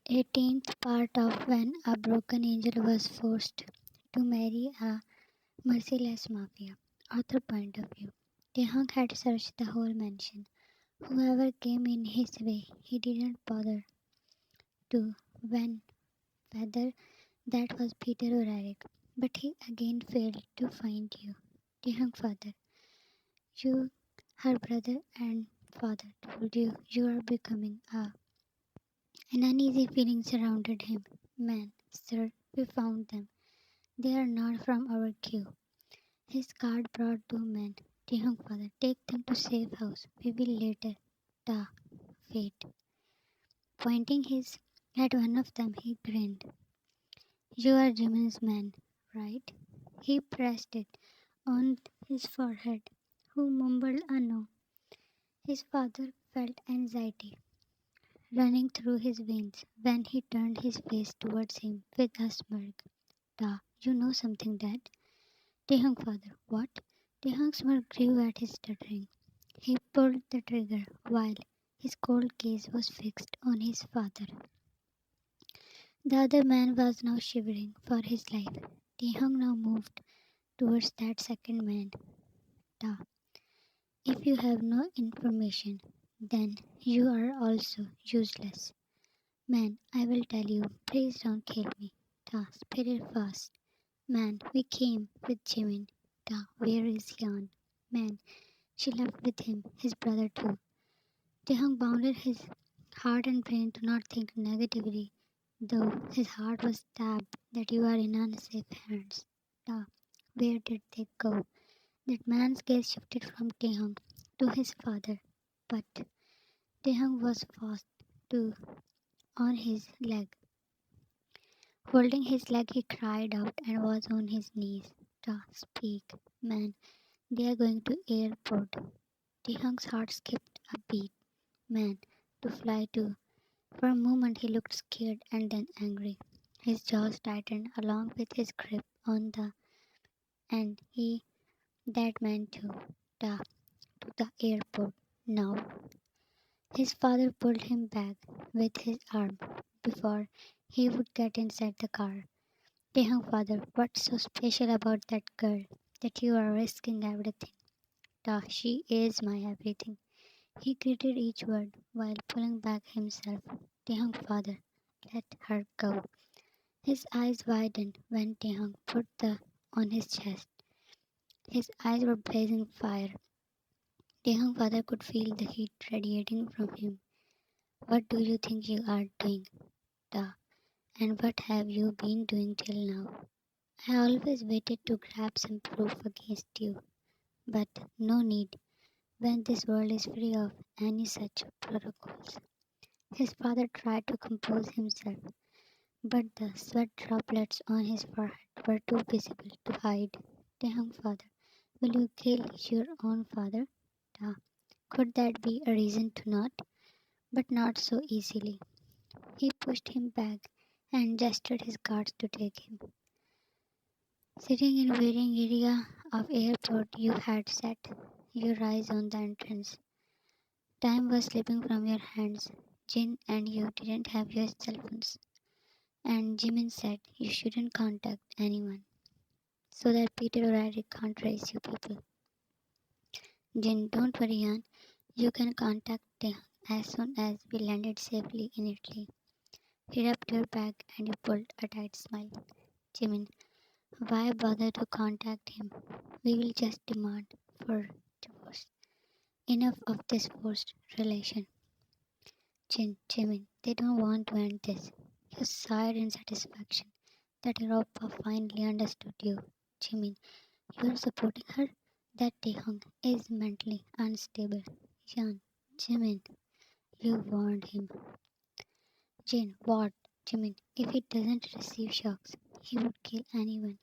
18th part of When a Broken Angel Was Forced to Marry a Merciless Mafia. Author point of view. Taehyung had searched the whole mansion. Whoever came in his way, he didn't bother to when whether that was Peter or Eric. But he again failed to find you. Taehyung father. You, her brother and father told you you are becoming a. An uneasy feeling surrounded him. Man, sir, we found them. They are not from our queue. His guard brought two men. Taehyung father, take them to safe house. We will later. Ta, fate. Pointing his at one of them, he grinned. You are Jimin's man, right? He pressed it on his forehead, who mumbled a no. His father felt anxiety running through his veins when he turned his face towards him with a smirk. Ta, you know something, Dad? Taehyung father, what? Taehyung's smirk grew at his stuttering. He pulled the trigger while his cold gaze was fixed on his father. The other man was now shivering for his life. Taehyung now moved towards that second man. Ta, if you have no information, then you are also useless. Man, I will tell you, please don't kill me. Ta, spirit fast. Man, we came with Jimin. Ta, where is Yan? Man, she left with him, his brother too. Taehyung bounded his heart and brain to not think negatively, though his heart was stabbed that you are in unsafe hands. Ta, where did they go? That man's gaze shifted from Taehyung to his father, but Taehyung was fast to on his leg. Holding his leg, he cried out and was on his knees. Ta, speak, man. They are going to airport. Taehyung's heart skipped a beat. Man, to fly to. For a moment he looked scared and then angry. His jaws tightened along with his grip on the and he that man too. Ta, to the airport. Now. His father pulled him back with his arm before he would get inside the car. Taehyung father, what's so special about that girl that you are risking everything? Ta, she is my everything. He greeted each word while pulling back himself. Taehyung father, let her go. His eyes widened when Taehyung put the on his chest. His eyes were blazing fire. Taehyung father could feel the heat radiating from him. What do you think you are doing, Ta? And what have you been doing till now? I always waited to grab some proof against you, but no need when this world is free of any such protocols. His father tried to compose himself, but the sweat droplets on his forehead were too visible to hide. Taehyung father, will you kill your own father? Ta, could that be a reason to not? But not so easily. He pushed him back and gestured his guards to take him. Sitting in waiting area of airport, you had set your eyes on the entrance. Time was slipping from your hands. Jin and you didn't have your cell phones. And Jimin said you shouldn't contact anyone so that Peter or Eric can't trace you people. Jin, don't worry, Yan. You can contact them as soon as we landed safely in Italy. He rubbed your back and you pulled a tight smile. Jimin, why bother to contact him? We will just demand for divorce. Enough of this forced relation. Jimin, they don't want to end this. You sighed in satisfaction that Europa finally understood you. Jimin, you are supporting her? That Taehyung is mentally unstable. Yan, Jimin, you warned him. Jin, what? Jimin, if he doesn't receive shocks, he would kill anyone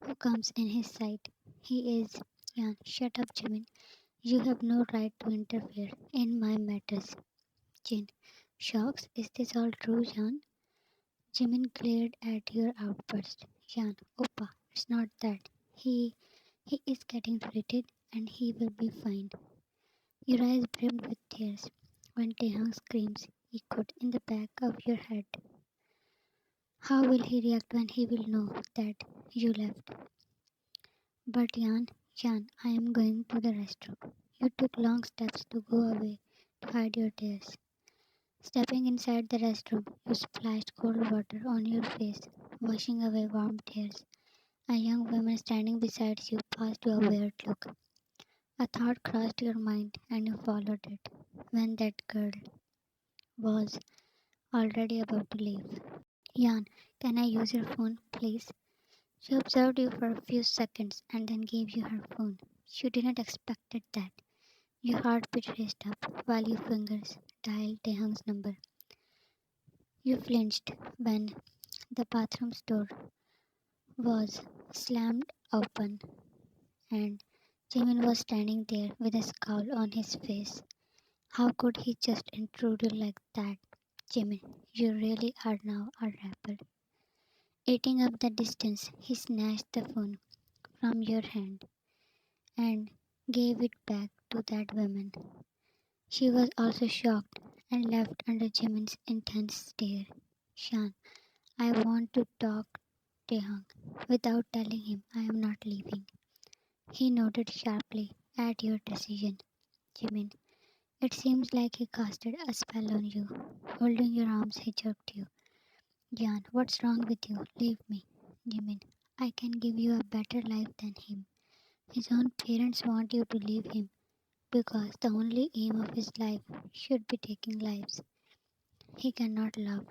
who comes in his sight. He is. Yan, shut up, Jimin. You have no right to interfere in my matters. Jin, shocks? Is this all true, Yan? Jimin glared at your outburst. Yan, Oppa, it's not that. He is getting treated and he will be fine. Your eyes brimmed with tears when Taehyung's screams echoed in the back of your head. How will he react when he will know that you left? But Jan, I am going to the restroom. You took long steps to go away to hide your tears. Stepping inside the restroom, you splashed cold water on your face, washing away warm tears. A young woman standing beside you passed you a weird look. A thought crossed your mind and you followed it. When that girl was already about to leave. Jan, can I use your phone, please? She observed you for a few seconds and then gave you her phone. You didn't expect that. Your heartbeat raced up while your fingers dialed taehyung's number. You flinched when the bathroom's door was slammed open and Jimin was standing there with a scowl on his face. How could he just intrude you like that? Jimin, you really are now a rapper. Eating up the distance, he snatched the phone from your hand and gave it back to that woman. She was also shocked and left under Jimin's intense stare. Shan, I want to talk to Hung. Without telling him I am not leaving. He nodded sharply at your decision. Jimin, it seems like he casted a spell on you. Holding your arms, he jerked you. Jan, what's wrong with you? Leave me. Jimin, I can give you a better life than him. His own parents want you to leave him because the only aim of his life should be taking lives. He cannot love.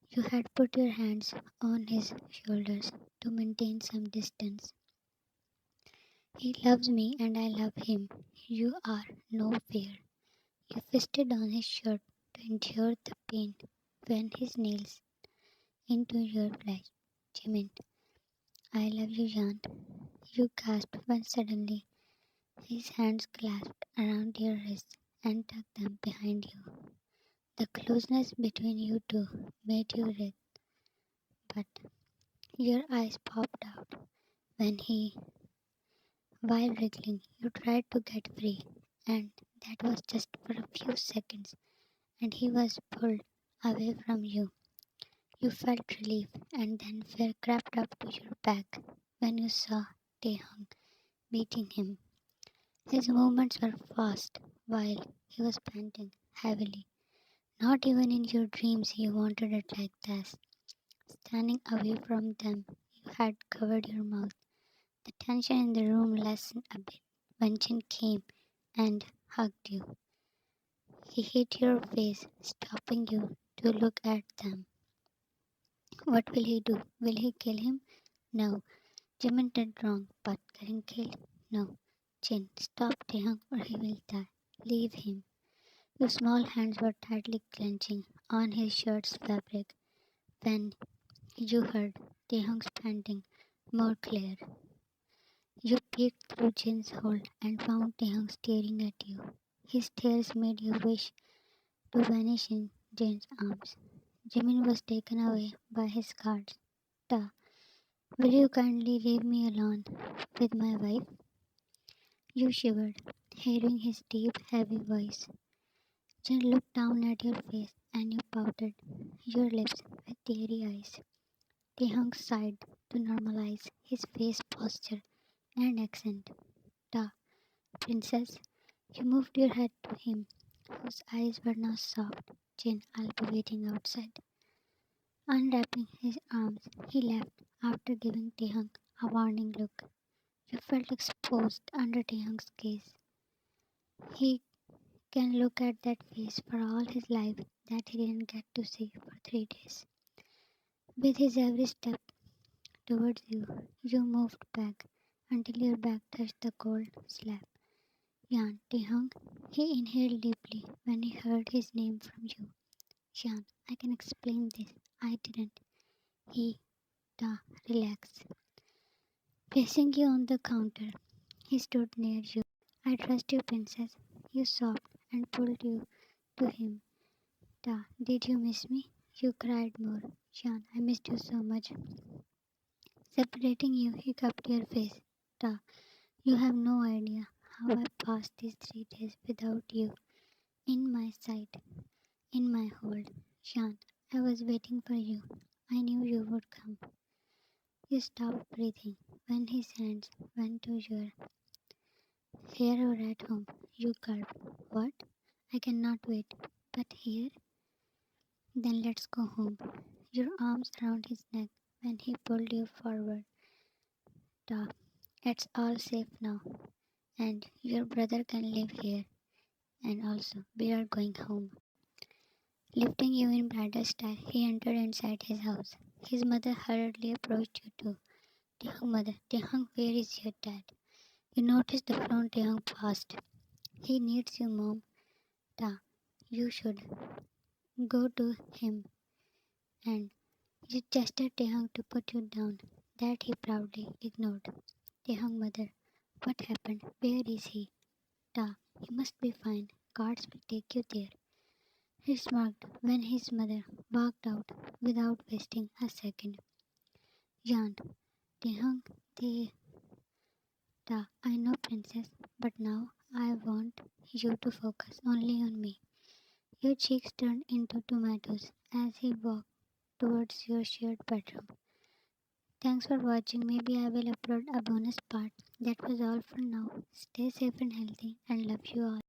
You had put your hands on his shoulders to maintain some distance. He loves me and I love him. You are no fear. You fisted on his shirt to endure the pain when his nails into your flesh. Jimin, I love you, Jan. You gasped when suddenly his hands clasped around your wrists and tucked them behind you. The closeness between you two made you writhe, but your eyes popped out when while wriggling, you tried to get free, and that was just for a few seconds, and he was pulled away from you. You felt relief, and then fear crept up to your back when you saw Taehyung beating him. His movements were fast while he was panting heavily. Not even in your dreams you wanted it like this. Standing away from them, you had covered your mouth. The tension in the room lessened a bit when Jin came and hugged you. He hit your face, stopping you to look at them. What will he do? Will he kill him? No. Jimin did wrong, but getting killed? No. Jin, stop Taehyung or he will die. Leave him. Your small hands were tightly clenching on his shirt's fabric when you heard Taehyung's panting more clear. You peeked through Jin's hole and found Taehyung staring at you. His tears made you wish to vanish in Jin's arms. Jimin was taken away by his guards. Ta, will you kindly leave me alone with my wife? You shivered, hearing his deep, heavy voice. Jin looked down at your face and you pouted your lips with teary eyes. Taehyung sighed to normalize his face posture and accent. Ta, princess, you moved your head to him, whose eyes were now soft. Jin, I'll be waiting outside. Unwrapping his arms, he left after giving Taehyung a warning look. You felt exposed under Taehyung's gaze. He can look at that face for all his life that he didn't get to see for 3 days. With his every step towards you, you moved back until your back touched the cold slab. Yan, Taehyung. He inhaled deeply when he heard his name from you. Yan, I can explain this. I didn't. He, Ta, relax. Placing you on the counter, he stood near you. I trust you, princess. You sobbed and pulled you to him. Ta, did you miss me? You cried more. Shan, I missed you so much. Separating you, he cupped your face. Ta, you have no idea how I passed these 3 days without you in my sight, in my hold. Shan, I was waiting for you. I knew you would come. You stopped breathing when his hands went to your here or at home. You gulped. What? I cannot wait. But here? Then let's go home. Your arms around his neck when he pulled you forward. Ta. It's all safe now. And your brother can live here. And also, we are going home. Lifting you in bridal style, he entered inside his house. His mother hurriedly approached you too. Taehyung mother, Taehyung, where is your dad? You noticed the front Taehyung passed. He needs you, mom. Ta, you should go to him. And you gestured Taehyung to put you down. That he proudly ignored. Taehyung mother, what happened? Where is he? Ta, he must be fine. Guards will take you there. He smirked when his mother walked out without wasting a second. Jan, Taehyung, they I know, princess, but now I want you to focus only on me. Your cheeks turned into tomatoes as he walked towards your shared bedroom. Thanks for watching. Maybe I will upload a bonus part. That was all for now. Stay safe and healthy and love you all.